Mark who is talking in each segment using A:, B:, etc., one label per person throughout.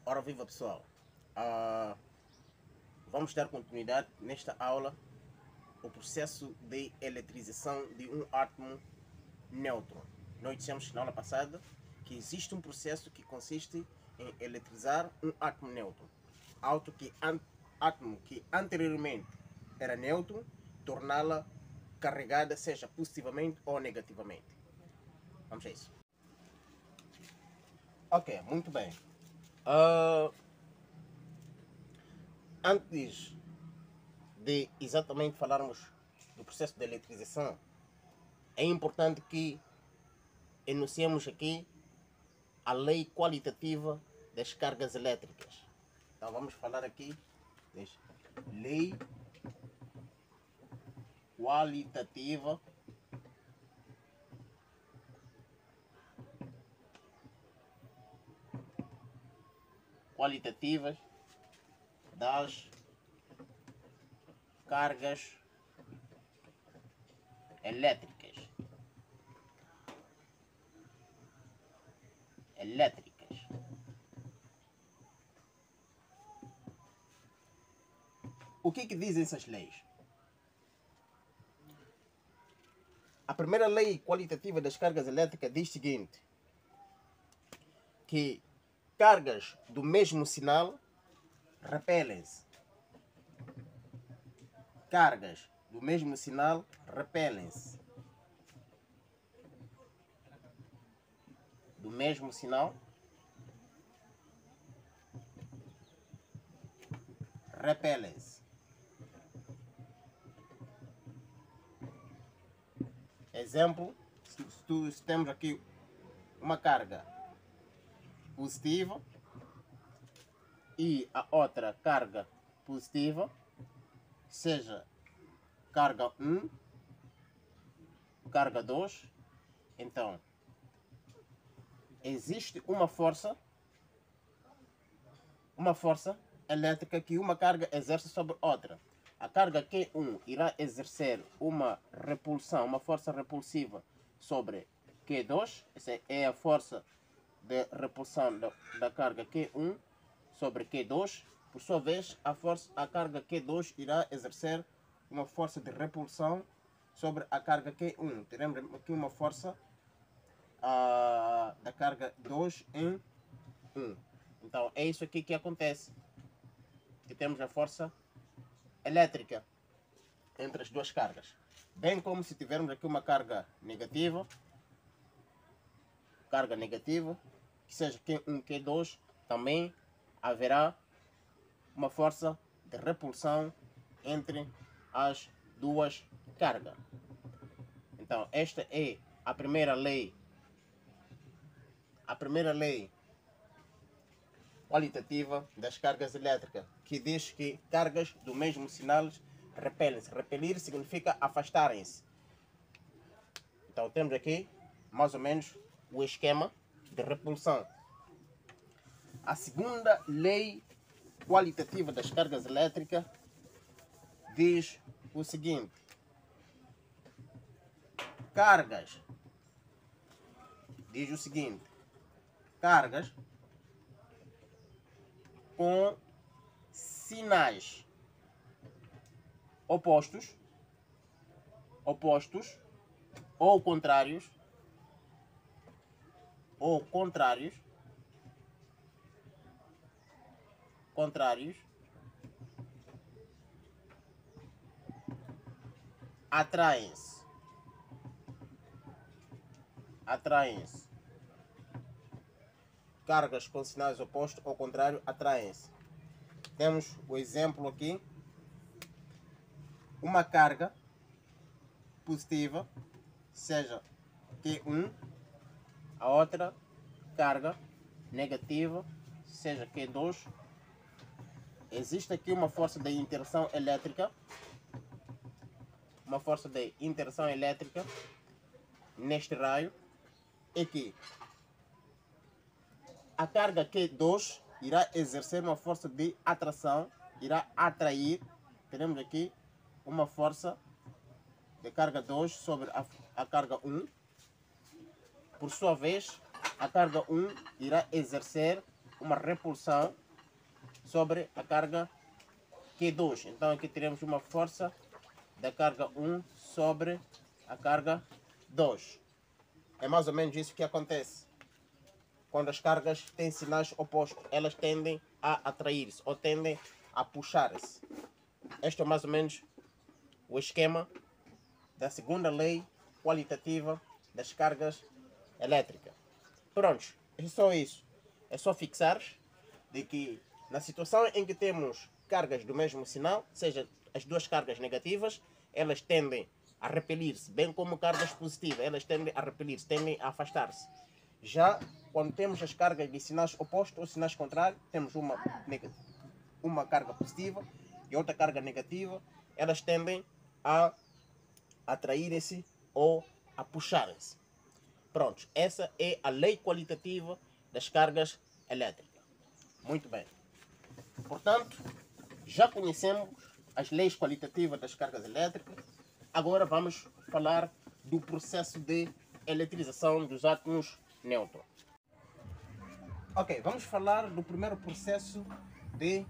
A: Ora viva pessoal, vamos dar continuidade nesta aula o processo de eletrização de um átomo neutro. Nós dissemos na aula passada que existe um processo que consiste em eletrizar um átomo neutro. Átomo que anteriormente era neutro, torná-la carregada, seja positivamente ou negativamente. Vamos a isso. Ok, muito bem. Antes de exatamente falarmos do processo de eletrização, é importante que enunciemos aqui a lei qualitativa das cargas elétricas. Então vamos falar aqui da lei qualitativa das cargas elétricas. O que dizem essas leis? A primeira lei qualitativa das cargas elétricas diz o seguinte: que cargas do mesmo sinal repelem-se. Cargas do mesmo sinal repelem-se. Do mesmo sinal repelem-se. Exemplo, se temos aqui uma carga positiva e a outra carga positiva, seja carga 1, carga 2, então existe uma força elétrica que uma carga exerce sobre outra. A carga Q1 irá exercer uma repulsão, uma força repulsiva sobre Q2. Essa é a força de repulsão da carga Q1 sobre Q2. Por sua vez, a carga Q2 irá exercer uma força de repulsão sobre a carga Q1. Teremos aqui uma força da carga 2 em 1. Então é isso aqui que acontece. Que temos a força elétrica entre as duas cargas. Bem como se tivermos aqui uma carga negativa, que seja Q1, Q2, também haverá uma força de repulsão entre as duas cargas. Então esta é a primeira lei qualitativa das cargas elétricas, que diz que cargas do mesmo sinal repelem-se. Repelir significa afastarem-se. Então temos aqui mais ou menos o esquema de repulsão. A segunda lei qualitativa das cargas elétricas diz o seguinte: cargas com sinais opostos ou contrários atraem-se. Cargas com sinais opostos ou contrários atraem-se. Temos o exemplo aqui: uma carga positiva, seja Q1, a outra carga negativa, seja Q2. Existe aqui uma força de interação elétrica, neste raio, é que a carga Q2 irá exercer uma força de atração, irá atrair. Teremos aqui uma força de carga 2 sobre a carga 1. Por sua vez, a carga 1 irá exercer uma repulsão sobre a carga Q2. Então aqui teremos uma força da carga 1 sobre a carga 2. É mais ou menos isso que acontece. Quando as cargas têm sinais opostos, elas tendem a atrair-se ou tendem a puxar-se. Este é mais ou menos o esquema da segunda lei qualitativa das cargas elétricas. Pronto, é só isso. É só fixar de que na situação em que temos cargas do mesmo sinal, seja as duas cargas negativas, elas tendem a repelir-se, bem como cargas positivas, elas tendem a repelir-se, tendem a afastar-se. Já quando temos as cargas de sinais opostos ou sinais contrários, temos uma carga positiva e outra carga negativa, elas tendem a atraírem-se ou a puxarem-se. Pronto, essa é a lei qualitativa das cargas elétricas. Muito bem. Portanto, já conhecemos as leis qualitativas das cargas elétricas. Agora vamos falar do processo de eletrização dos átomos nêutrons. Ok, vamos falar do primeiro processo de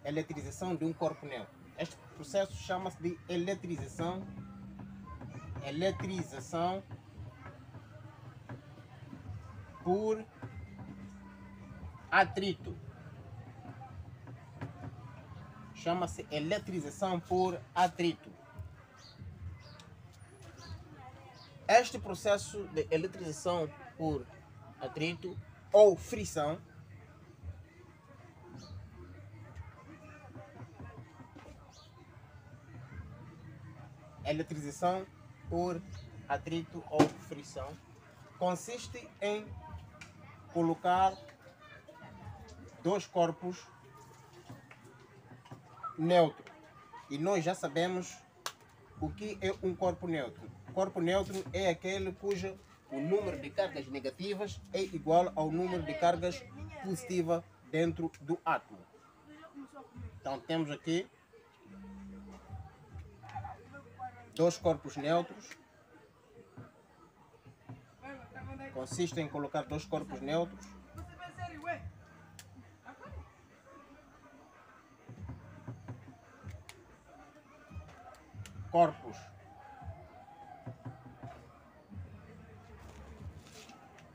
A: eletrização de um corpo neutro. Este processo chama-se de eletrização por atrito. Chama-se eletrização por atrito. Este processo de eletrização por atrito ou frição consiste em colocar dois corpos neutros. E nós já sabemos o que é um corpo neutro. O corpo neutro é aquele cujo o número de cargas negativas é igual ao número de cargas positivas dentro do átomo. Então temos aqui dois corpos neutros. Consiste em colocar dois corpos neutros. Corpos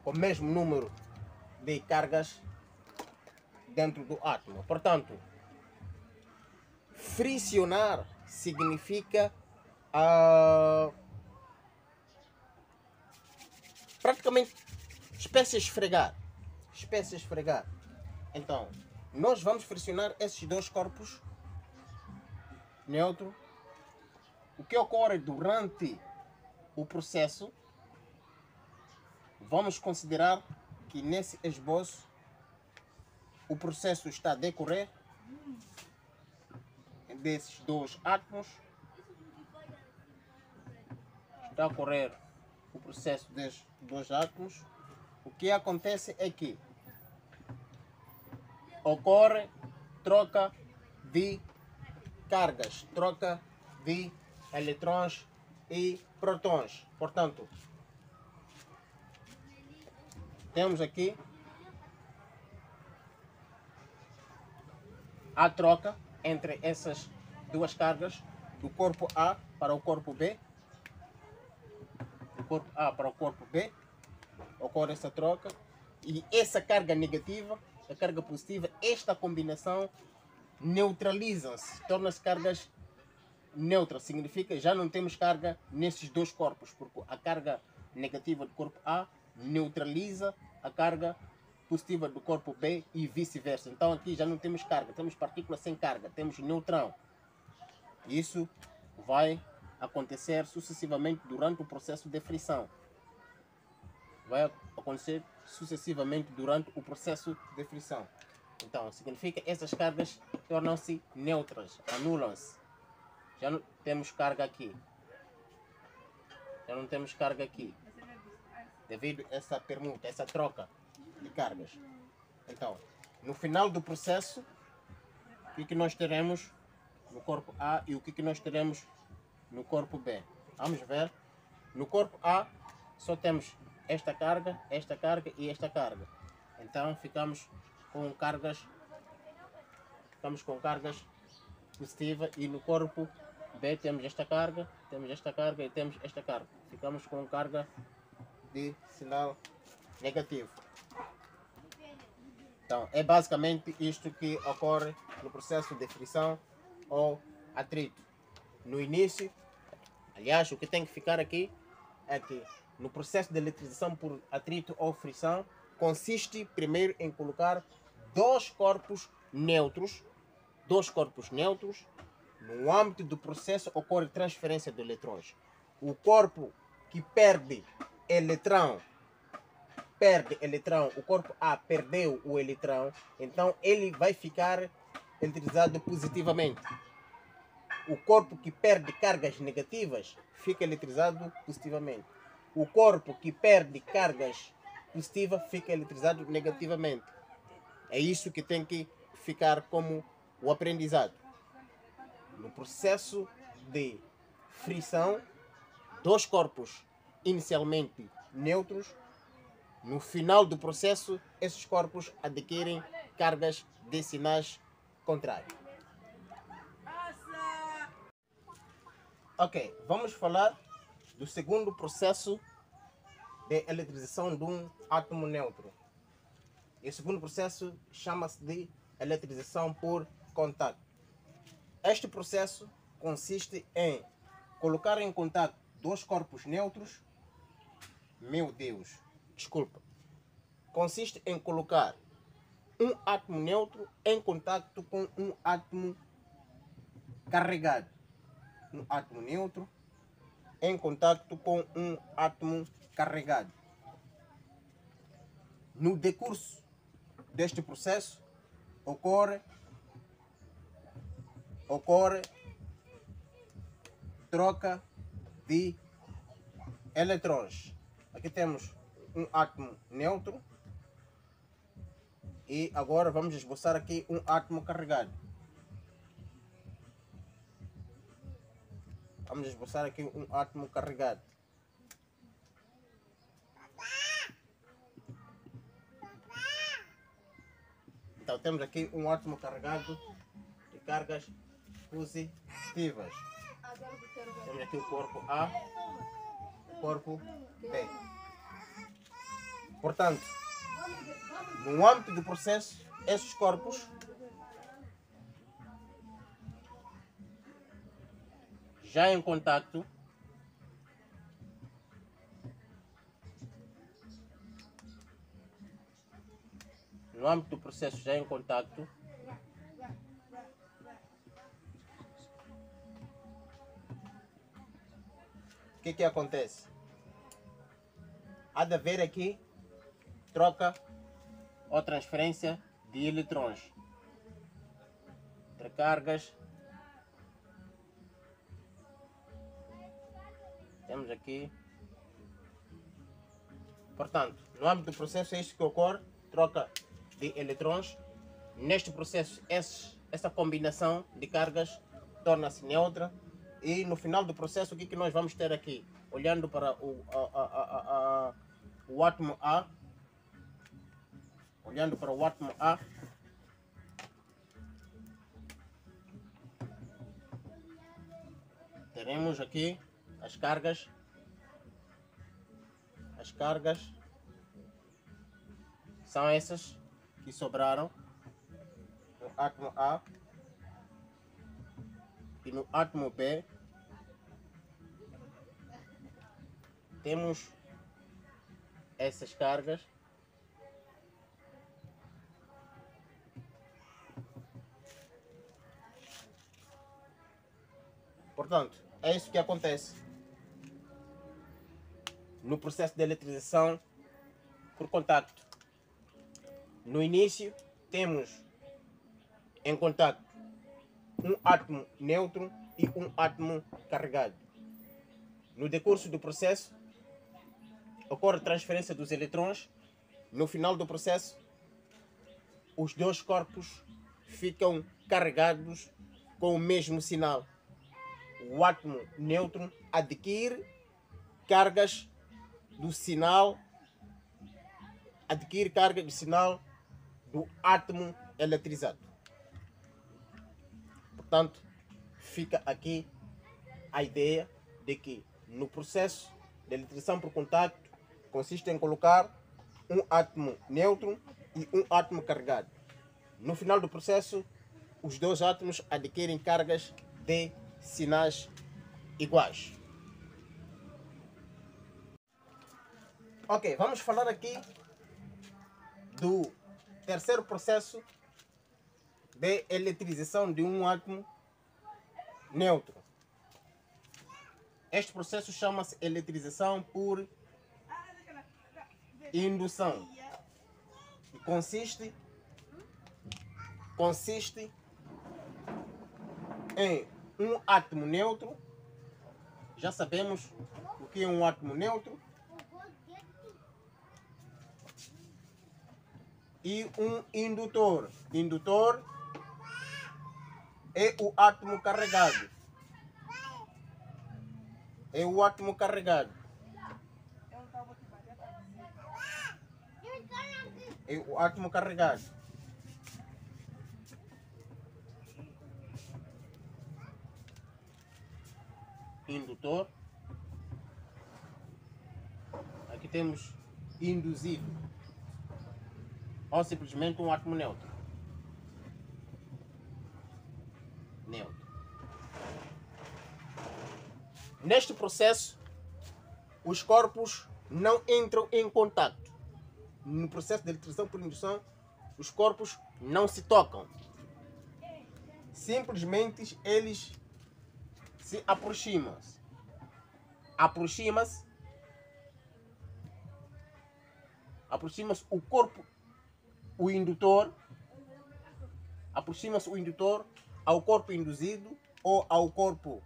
A: com o mesmo número de cargas dentro do átomo. Portanto, friccionar significa praticamente espécie esfregar. Então, nós vamos friccionar esses dois corpos neutros. O que ocorre durante o processo, vamos considerar que nesse esboço o processo está a decorrer desses dois átomos. Está a ocorrer o processo desses dois átomos. O que acontece é que ocorre troca de cargas, troca de eletrões e prótons. Portanto, temos aqui a troca entre essas duas cargas, do corpo A para o corpo B. Do corpo A para o corpo B ocorre essa troca, e essa carga negativa, a carga positiva, esta combinação neutralizam-se, tornam-se cargas neutras. Significa que já não temos carga nesses dois corpos, porque a carga negativa do corpo A neutraliza a carga positiva do corpo B e vice-versa. Então aqui já não temos carga, temos partícula sem carga, temos neutrão. Isso vai acontecer sucessivamente durante o processo de frição. Então, significa que essas cargas tornam-se neutras, anulam-se. Já não temos carga aqui. Devido a essa permuta, essa troca de cargas. Então, no final do processo, o que nós teremos no corpo A e o que nós teremos no corpo B? Vamos ver. No corpo A, só temos esta carga e esta carga. Então ficamos com cargas positivas, e no corpo B temos esta carga e temos esta carga. Ficamos com carga de sinal negativo. Então é basicamente isto que ocorre no processo de frição ou atrito. No início, aliás, o que tem que ficar aqui é que no processo de eletrização por atrito ou frição consiste primeiro em colocar dois corpos neutros. No âmbito do processo ocorre transferência de eletrões. O corpo que perde eletrão, o corpo A perdeu o eletrão, então ele vai ficar eletrizado positivamente. O corpo que perde cargas negativas fica eletrizado positivamente. O corpo que perde cargas positivas fica eletrizado negativamente. É isso que tem que ficar como o aprendizado. No processo de frição, dois corpos inicialmente neutros. No final do processo, esses corpos adquirem cargas de sinais contrários. Ok, vamos falar do segundo processo de eletrização de um átomo neutro. E o segundo processo chama-se de eletrização por contato. Este processo consiste em colocar em contato dois corpos neutros. Consiste em colocar um átomo neutro em contato com um átomo carregado. Um átomo neutro em contato com um átomo carregado. No decurso deste processo ocorre troca de eletrões. Aqui temos um átomo neutro e agora vamos esboçar aqui um átomo carregado. Vamos esboçar aqui um átomo carregado. Então temos aqui um átomo carregado de cargas positivas. Temos aqui o corpo A, o corpo B. Portanto, no âmbito do processo, esses corpos já em contacto o que acontece? Há de haver aqui troca ou transferência de eletrões entre cargas. Temos aqui. Portanto, no âmbito do processo é isto que ocorre, troca de eletrões. Neste processo, essa combinação de cargas torna-se neutra. E no final do processo, o que nós vamos ter aqui? Olhando para o átomo A, teremos aqui as cargas. As cargas são essas que sobraram no átomo A, e no átomo B temos essas cargas. Portanto, é isso que acontece no processo de eletrização por contacto. No início, temos em contacto um átomo neutro e um átomo carregado. No decurso do processo, ocorre transferência dos eletrões. No final do processo, os dois corpos ficam carregados com o mesmo sinal. O átomo neutro adquire cargas do sinal adquire carga adicional do átomo eletrizado. Portanto, fica aqui a ideia de que no processo de eletrização por contacto consiste em colocar um átomo neutro e um átomo carregado. No final do processo, os dois átomos adquirem cargas de sinais iguais. Ok, vamos falar aqui do terceiro processo de eletrização de um átomo neutro. Este processo chama-se eletrização por indução. E consiste em um átomo neutro. Já sabemos o que é um átomo neutro. E um indutor. Indutor é o átomo carregado. É o átomo carregado. É o átomo carregado. Indutor. Aqui temos induzido. Ou simplesmente um átomo neutro. Neutro. Neste processo, os corpos não entram em contato. No processo de eletrização por indução, os corpos não se tocam. Simplesmente eles se aproximam. Aproxima-se o corpo, o indutor, aproxima-se o indutor ao corpo induzido ou ao corpo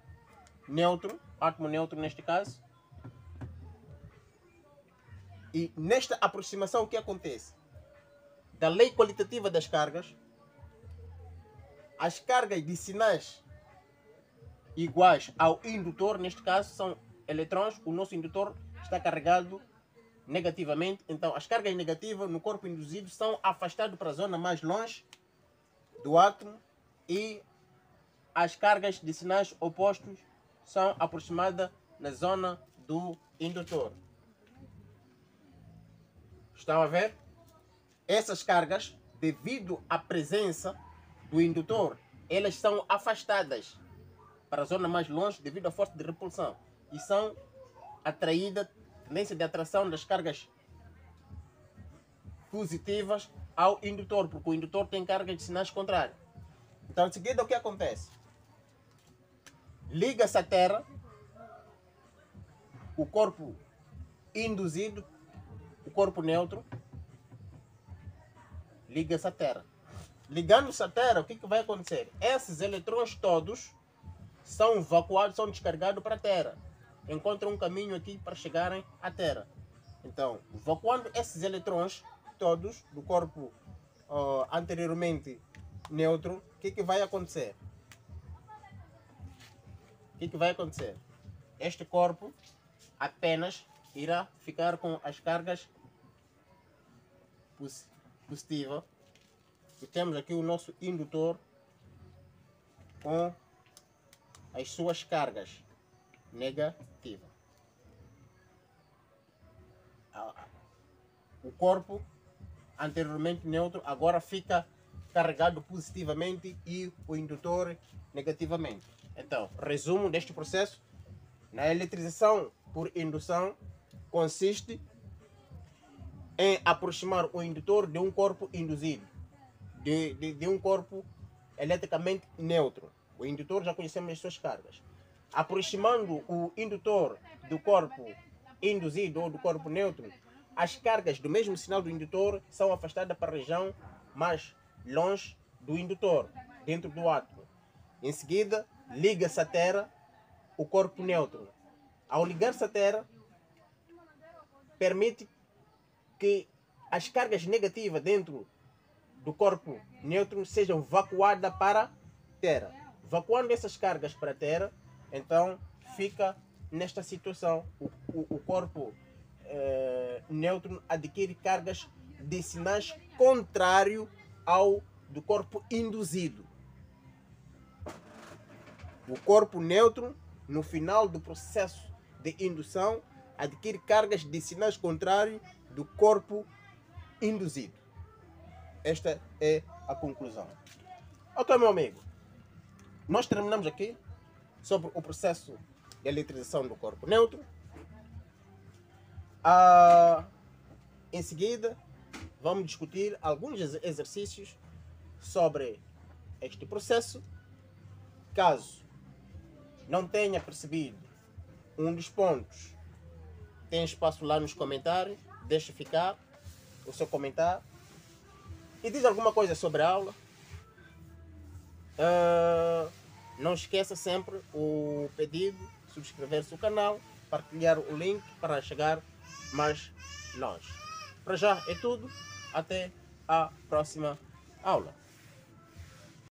A: neutro, átomo neutro neste caso. E nesta aproximação o que acontece? Da lei qualitativa das cargas, as cargas de sinais iguais ao indutor, neste caso são eletrões, o nosso indutor está carregado negativamente, então as cargas negativas no corpo induzido são afastadas para a zona mais longe do átomo e as cargas de sinais opostos são aproximadas na zona do indutor. Estão a ver? Essas cargas, devido à presença do indutor, elas são afastadas para a zona mais longe devido à força de repulsão e são atraídas, tendência de atração das cargas positivas ao indutor, porque o indutor tem cargas de sinais contrários. Então, em seguida, o que acontece? Liga-se à Terra, o corpo induzido, o corpo neutro, liga-se à Terra. Ligando-se à Terra, o que vai acontecer? Esses eletrões todos são evacuados, são descarregados para a Terra. Encontram um caminho aqui para chegarem à Terra. Então, evacuando esses eletrões todos do corpo anteriormente neutro, o que vai acontecer? O que vai acontecer? Este corpo apenas irá ficar com as cargas positivas. E temos aqui o nosso indutor com as suas cargas negativas. O corpo anteriormente neutro agora fica carregado positivamente e o indutor negativamente. Então, resumo deste processo: na eletrização por indução consiste em aproximar o indutor de um corpo induzido, de um corpo eletricamente neutro. O indutor já conhecemos as suas cargas. Aproximando o indutor do corpo induzido ou do corpo neutro, as cargas do mesmo sinal do indutor são afastadas para a região mais longe do indutor, dentro do átomo. Em seguida, liga-se à Terra o corpo neutro. Ao ligar-se à Terra, permite que as cargas negativas dentro do corpo neutro sejam evacuadas para a Terra. Evacuando essas cargas para a Terra, então fica nesta situação. O corpo neutro adquire cargas de sinais contrário ao do corpo induzido. O corpo neutro, no final do processo de indução, adquire cargas de sinais contrários do corpo induzido. Esta é a conclusão. Ok, meu amigo. Nós terminamos aqui sobre o processo de eletrização do corpo neutro. Em seguida, vamos discutir alguns exercícios sobre este processo. Caso não tenha percebido um dos pontos, tem espaço lá nos comentários. Deixa ficar o seu comentário e diz alguma coisa sobre a aula. Não esqueça sempre o pedido, subscrever-se no canal, partilhar o link para chegar mais longe. Para já é tudo. Até a próxima aula.